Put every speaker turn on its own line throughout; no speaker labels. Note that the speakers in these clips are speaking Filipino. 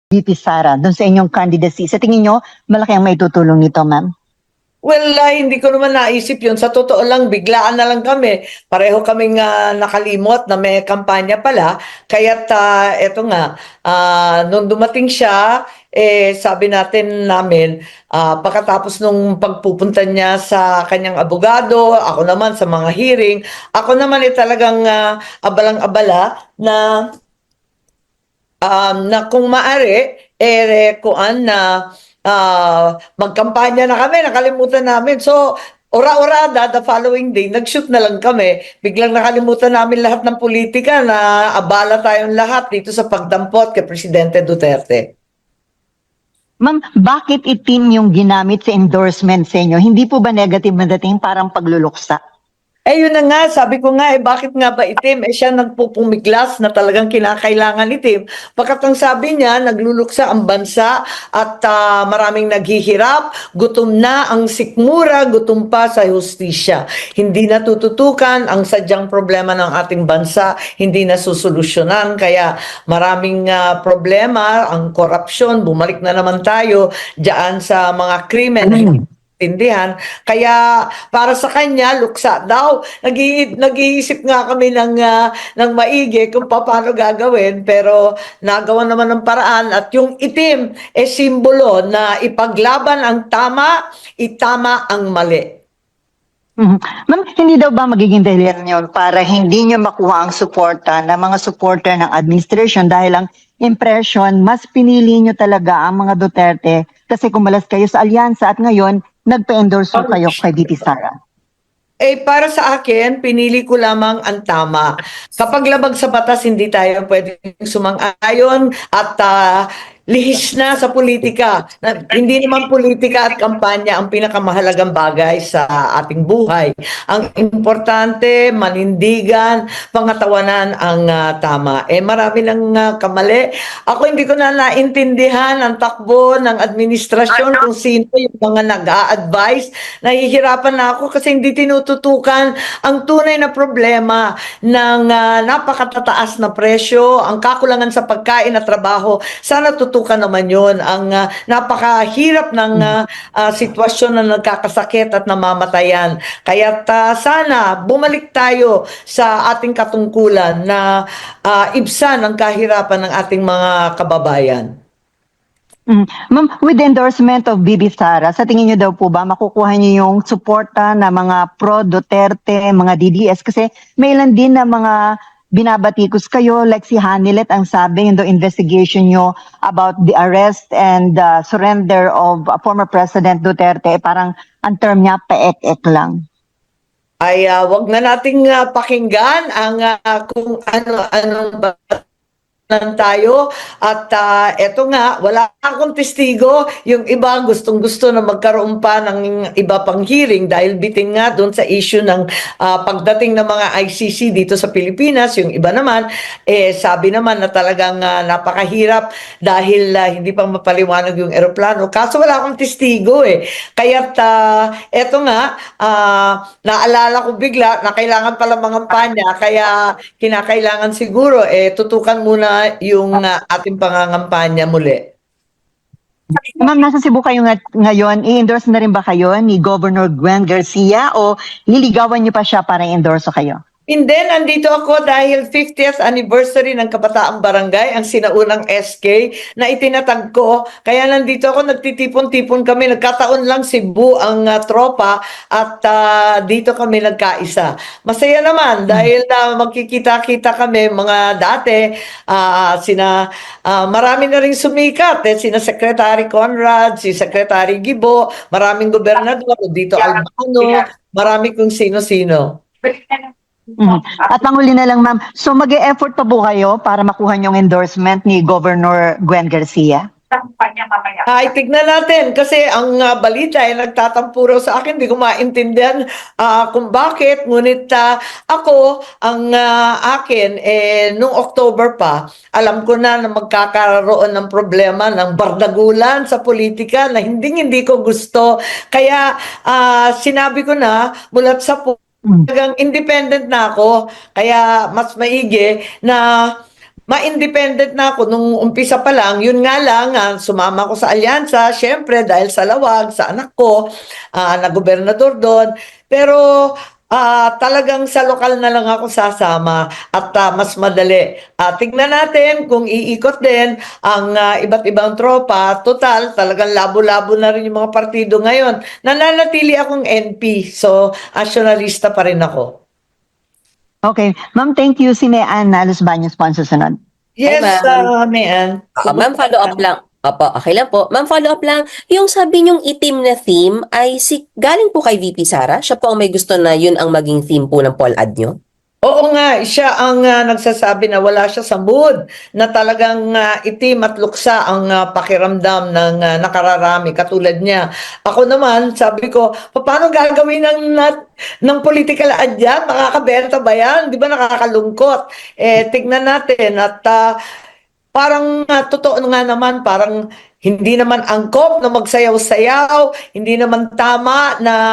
VP Sara doon sa inyong candidacy. Sa tingin nyo, malaki ang maitutulong nito, ma'am?
Well, hindi ko naman naisip yun. Sa totoo lang, biglaan na lang kami. Pareho kaming nakalimot na may kampanya pala. Kaya't eto nga, nung dumating siya, sabi namin, pagkatapos nung pagpupunta niya sa kanyang abogado, ako naman sa mga hearing, ako naman talagang abalang-abala na kung maaari, kuan na magkampanya na kami, nakalimutan namin. So, ora-orada, the following day, nag-shoot na lang kami. Biglang nakalimutan namin lahat ng politika na abala tayong lahat dito sa pagdampot kay Presidente Duterte.
Ma'am, bakit itim yung ginamit sa endorsement sa inyo? Hindi po ba negative na dating parang pagluluksa?
Yun na nga, sabi ko nga, bakit nga ba itim? Siya nagpupumiglas na talagang kinakailangan itim. Pagkat ang sabi niya, nagluluksa ang bansa at maraming naghihirap, gutom na ang sikmura, gutom pa sa hustisya. Hindi natututukan ang sadyang problema ng ating bansa, hindi nasusolusyonan. Kaya maraming problema, ang korupsyon, bumalik na naman tayo diyan sa mga krimen. Tindihan. Kaya para sa kanya, luksa daw. Nag-iisip nga kami ng maigi kung paano gagawin, pero nagawa naman ng paraan at yung itim simbolo na ipaglaban ang tama, itama ang mali.
Ma'am, hindi daw ba magiging dahilan yun para hindi nyo makuha ang suporta ng mga supporter ng administration dahil ang impression, mas pinili nyo talaga ang mga Duterte kasi kumalas kayo sa alyansa at ngayon, nagpa-endorse kayo kay VP Sara.
Para sa akin, pinili ko lamang ang tama. Kapag labag sa batas, hindi tayo pwedeng sumang-ayon at lihis na sa politika. Hindi naman politika at kampanya ang pinakamahalagang bagay sa ating buhay. Ang importante, manindigan, pangatawanan ang tama. Marami lang kamali. Ako hindi ko na naintindihan ang takbo ng administrasyon kung sino yung mga nag-a-advise. Nahihirapan na ako kasi hindi tinututukan ang tunay na problema ng napakatataas na presyo, ang kakulangan sa pagkain at trabaho. Sana tutukan naman yun ang napakahirap ng sitwasyon na nagkakasakit at namamatayan. Kaya sana bumalik tayo sa ating katungkulan na ibsan ang kahirapan ng ating mga kababayan.
Ma'am, with the endorsement of VP Sara, sa tingin niyo daw po ba makukuha niyo yung suporta ng mga pro-Duterte, mga DDS? Kasi may ilan din na mga binabatikos kayo, like si Hanilet ang sabi in the investigation nyo about the arrest and surrender of former President Duterte, parang ang term niya, paek-ek lang.
Wag na nating pakinggan ang kung ano ba tayo at eto nga, wala akong testigo. Yung iba gustong-gusto na magkaroon pa ng iba pang hearing dahil bitin nga doon sa issue ng pagdating ng mga ICC dito sa Pilipinas. Yung iba naman, sabi naman na talagang napakahirap dahil hindi pa mapaliwanag yung eroplano. Kaso wala akong testigo Kaya't eto nga, naalala ko bigla na kailangan pala mangampanya, kaya kinakailangan siguro tutukan muna yung ating pangangampanya muli.
Ma'am, nasa Cebu kayo ngayon, i-endorse na rin ba kayo ni Governor Gwen Garcia o liligawan niyo pa siya para i-endorse kayo?
Hindi, nandito ako dahil 50th anniversary ng Kabataang Barangay, ang sinaunang SK na itinatag ko. Kaya nandito ako, nagtitipon-tipon kami. Nagkataon lang Cebu ang tropa at dito kami nagkaisa. Masaya naman dahil magkikita-kita kami mga dati. Marami na rin sumikat. Sina Secretary Conrad, si Secretary Gibo, maraming gobernador, dito Albano, marami kung sino-sino.
At panghuli na lang, ma'am, so mag-e-effort pa po kayo para makuha yung endorsement ni Governor Gwen Garcia?
Tignan natin kasi ang balita ay nagtatampuro sa akin, hindi ko maintindihan kung bakit, ngunit ako, ang akin, nung October pa, alam ko na magkakaroon ng problema ng bardagulan sa politika na hindi ko gusto. Kaya sinabi ko na mulat sa talagang independent na ako, kaya mas maigi na ma-independent na ako nung umpisa pa lang. Yun nga lang, sumama ko sa alyansa, syempre dahil sa lawag, sa anak ko, na gobernador doon. Pero talagang sa lokal na lang ako sasama at mas madali. Tingnan natin kung iikot din ang iba't ibang tropa. Total, talagang labo-labo na rin yung mga partido ngayon. Nananatili akong NP, so nationalista pa rin ako.
Okay. Ma'am, thank you. Si Mean Nalos Baños po ang susunod.
Yes,
ma'am.
Mian.
Ma'am, follow up lang. Opo, okay lang po. Ma'am, follow up lang. Yung sabi niyong itim na theme ay galing po kay VP Sara? Siya po ang may gusto na yun ang maging theme po ng poll ad niyo?
Oo nga, siya ang nagsasabi na wala siya sa mood, na talagang itim at luksa ang pakiramdam ng nakararami katulad niya. Ako naman, sabi ko, paano gagawin ng political ad yan? Makakabenta ba yan? Di ba nakakalungkot? Tignan natin at parang totoo nga naman, parang hindi naman angkop na magsayaw-sayaw, hindi naman tama na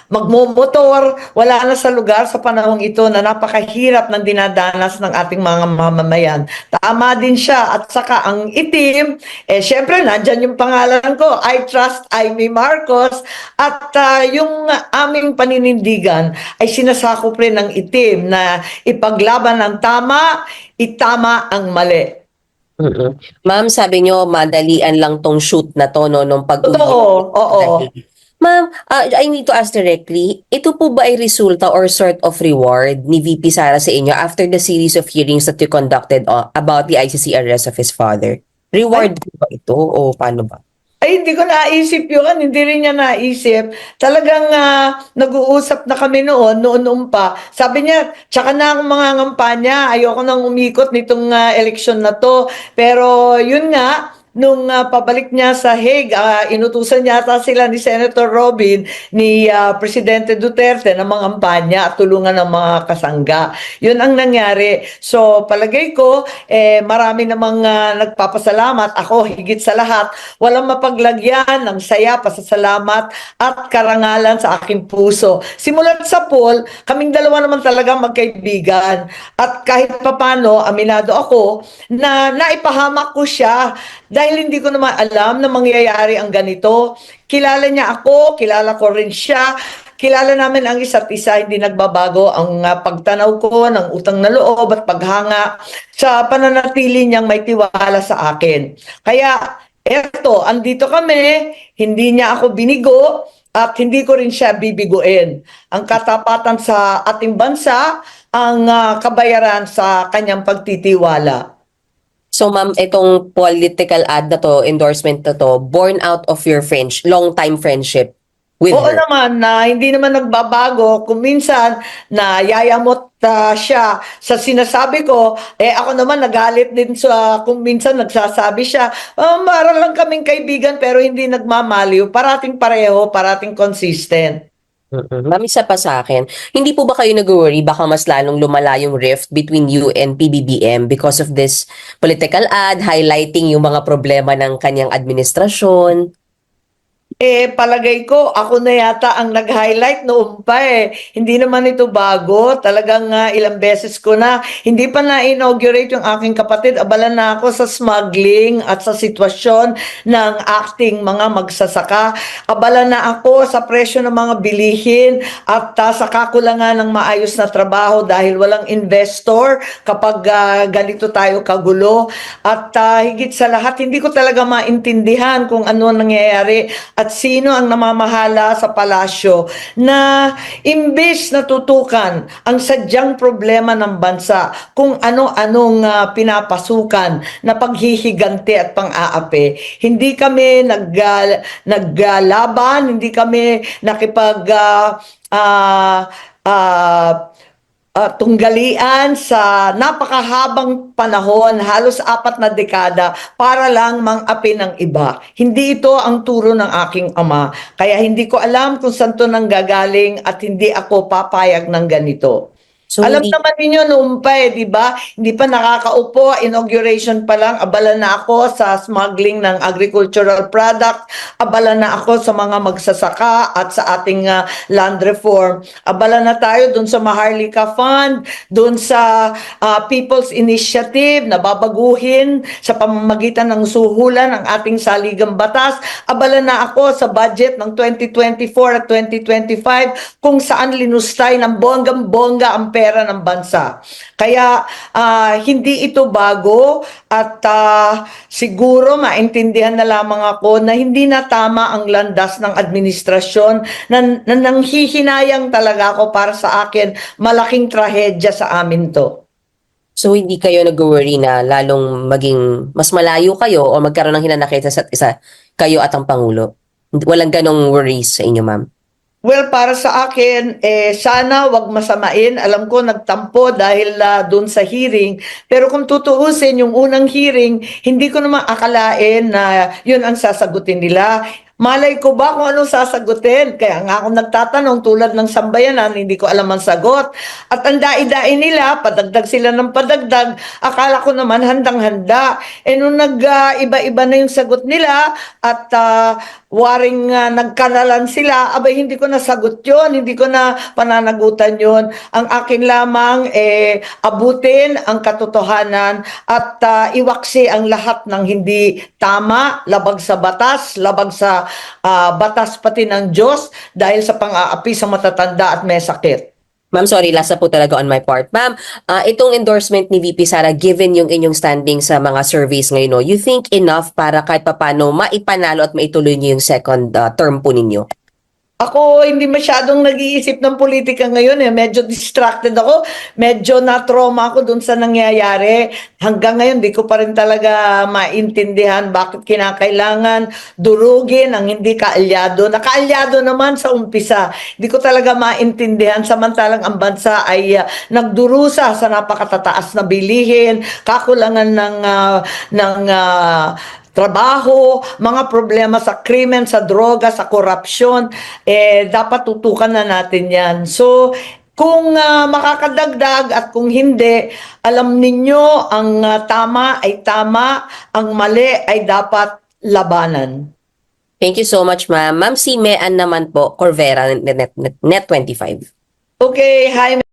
magmomotor, wala na sa lugar sa panahong ito na napakahirap ng dinadanas ng ating mga mamamayan. Tama din siya at saka ang itim, syempre nandyan yung pangalan ko, I trust Amy Marcos at yung aming paninindigan ay sinasakop rin ng itim na ipaglaban ng tama, itama ang mali.
Ma'am, sabi niyo madalian lang tong shoot na to no nung pag-uwi.
Oo.
Ma'am, I need to ask directly, ito po ba ay resulta or sort of reward ni VP Sara sa inyo after the series of hearings that you conducted about the ICC arrest of his father? Reward po ba ito o paano ba?
Ay, hindi ko naisip yun. Hindi rin niya naisip. Talagang nag-uusap na kami noon pa. Sabi niya, tsaka na akong mga ngampanya. Ayoko nang umikot nitong eleksyon na to. Pero yun nga, nung pabalik niya sa Hague, inutusan yata sila ni Senator Robin, ni Presidente Duterte na mangampanya at tulungan ng mga kasangga. Yun ang nangyari. So palagay ko, marami namang nagpapasalamat. Ako, higit sa lahat, walang mapaglagyan ng saya, pasasalamat at karangalan sa aking puso. Simulat sa poll, kaming dalawa naman talaga magkaibigan. At kahit papano, aminado ako na naipahamak ko siya dahil hindi ko naman alam na mangyayari ang ganito. Kilala niya ako, kilala ko rin siya. Kilala namin ang isa't isa, hindi nagbabago ang pagtanaw ko ng utang na loob at paghanga sa pananatili niyang may tiwala sa akin. Kaya eto, andito kami, hindi niya ako binigo at hindi ko rin siya bibiguin. Ang katapatan sa ating bansa, ang kabayaran sa kanyang pagtitiwala.
So ma'am, itong political ad na to, endorsement na to, born out of your long-time friendship with
Oo
her?
naman, na hindi naman nagbabago. Kung minsan nayayamot siya sa sinasabi ko, ako naman nagalit din sa kung minsan nagsasabi siya, para lang kaming kaibigan pero hindi nagmamaliw. Parating pareho, parating consistent.
Ma'am, isa pa sa akin, hindi po ba kayo nag-worry baka mas lalong lumala yung rift between you and PBBM because of this political ad highlighting yung mga problema ng kanyang administrasyon?
Palagay ko, ako na yata ang nag-highlight noon pa Hindi naman ito bago. Talagang ilang beses ko na. Hindi pa na-inaugurate yung aking kapatid. Abala na ako sa smuggling at sa sitwasyon ng acting mga magsasaka. Abala na ako sa presyo ng mga bilihin at sa kakulangan ng maayos na trabaho dahil walang investor kapag ganito tayo kagulo. At higit sa lahat, hindi ko talaga maintindihan kung ano nangyayari at sino ang namamahala sa palasyo na imbes na tutukan ang sadyang problema ng bansa kung ano-anong pinapasukan na paghihigante at pang-aapi. Hindi kami naglaban, hindi kami tunggalian sa napakahabang panahon, halos 4 na dekada, para lang mang-api ng iba. Hindi ito ang turo ng aking ama. Kaya hindi ko alam kung saan to nanggagaling at hindi ako papayag ng ganito.
So,
Alam
hindi,
naman ninyo noon pa di ba? Hindi pa nakakaupo, inauguration pa lang, abala na ako sa smuggling ng agricultural product, abala na ako sa mga magsasaka at sa ating land reform. Abala na tayo dun sa Maharlika Fund, dun sa People's Initiative na babaguhin sa pamamagitan ng suhulan ng ating saligang batas. Abala na ako sa budget ng 2024 at 2025 kung saan linustay ng bonggang-bongga ang pera ng bansa. Kaya hindi ito bago at siguro maintindihan na lamang ako na hindi na tama ang landas ng administrasyon na nanghihinayang talaga ako para sa akin malaking trahedya sa amin to.
so hindi kayo nag-worry na lalong maging mas malayo kayo o magkaroon ng hinanakit sa isa't isa, kayo at ang Pangulo? Walang ganong worries sa inyo, ma'am?
Well, para sa akin, sana wag masamain. Alam ko nagtampo dahil doon sa hearing. Pero kung tutuusin, yung unang hearing, hindi ko naman akalain na yun ang sasagutin nila. Malay ko ba kung anong sasagutin? Kaya nga ako nagtatanong tulad ng sambayanan, hindi ko alam ang sagot. At ang dai-dai nila, padagdag sila ng padagdag, akala ko naman handang-handa. Nung iba-iba na yung sagot nila at waring nagkanalan sila, abay hindi ko nasagot yon, hindi ko na pananagutan yon. Ang akin lamang abutin ang katotohanan at iwaksi ang lahat ng hindi tama, labag sa batas, labag sa batas pati ng Diyos dahil sa pang-aapi sa matatanda at may sakit.
Ma'am, sorry, last na po talaga on my part. Ma'am, itong endorsement ni VP Sara, given yung inyong standing sa mga surveys ngayon, no, you think enough para kahit papano maipanalo at maituloy niyo yung second term po ninyo?
Ako, hindi masyadong nag-iisip ng politika ngayon. Medyo distracted ako. Medyo na-trauma ako dun sa nangyayari. Hanggang ngayon, di ko pa rin talaga maintindihan bakit kinakailangan durugin ang hindi kaalyado. Nakaalyado naman sa umpisa. Di ko talaga maintindihan. Samantalang ang bansa ay nagdurusa sa napakatataas na bilihin, kakulangan ng trabaho, mga problema sa krimen, sa droga, sa korupsyon, dapat tutukan na natin yan. So, kung makakadagdag at kung hindi, alam ninyo ang tama ay tama, ang mali ay dapat labanan.
Thank you so much, ma'am. Ma'am, si Mean naman po, Corvera, Net 25.
Okay, hi.